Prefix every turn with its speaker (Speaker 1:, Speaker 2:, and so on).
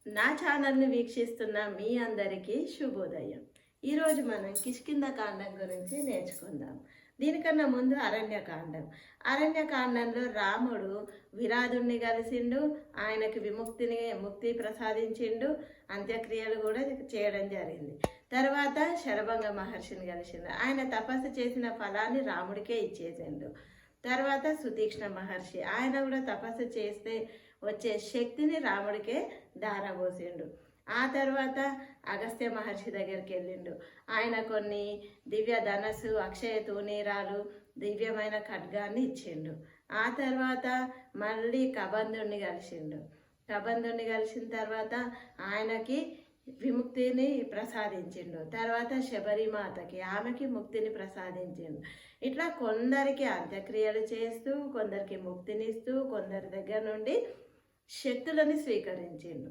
Speaker 1: నా ఛానల్ని వీక్షిస్తున్న మీ అందరికీ శుభోదయం. ఈరోజు మనం కిష్కింధకాండం గురించి నేర్చుకుందాం. దీనికన్నా ముందు అరణ్యకాండం. అరణ్యకాండంలో రాముడు విరాధుణ్ణి కలిసిండు, ఆయనకి ముక్తి ప్రసాదించిండు, అంత్యక్రియలు కూడా చేయడం జరిగింది. తర్వాత శరభంగ మహర్షిని కలిసిండు, ఆయన తపస్సు చేసిన ఫలాన్ని రాముడికే ఇచ్చేసిండు. తర్వాత సుతీక్ష్ణ మహర్షి, ఆయన కూడా తపస్సు చేస్తే వచ్చే శక్తిని రాముడికే దారబోసిండు. ఆ తర్వాత అగస్త్య మహర్షి దగ్గరికి వెళ్ళిండు, ఆయన కొన్ని దివ్య ధనస్సు, అక్షయ తూనీరాలు, దివ్యమైన ఖడ్గాన్ని ఇచ్చిండు. ఆ తర్వాత మళ్ళీ కబంధుణ్ణి కలిసిండు. కబంధుణ్ణి కలిసిన తర్వాత ఆయనకి విముక్తిని ప్రసాదించిండు. తర్వాత శబరిమాతకి, ఆమెకి ముక్తిని ప్రసాదించిండు. ఇట్లా కొందరికి అంత్యక్రియలు చేస్తూ, కొందరికి ముక్తినిస్తూ, కొందరి దగ్గర నుండి శక్తులని స్వీకరించిండు.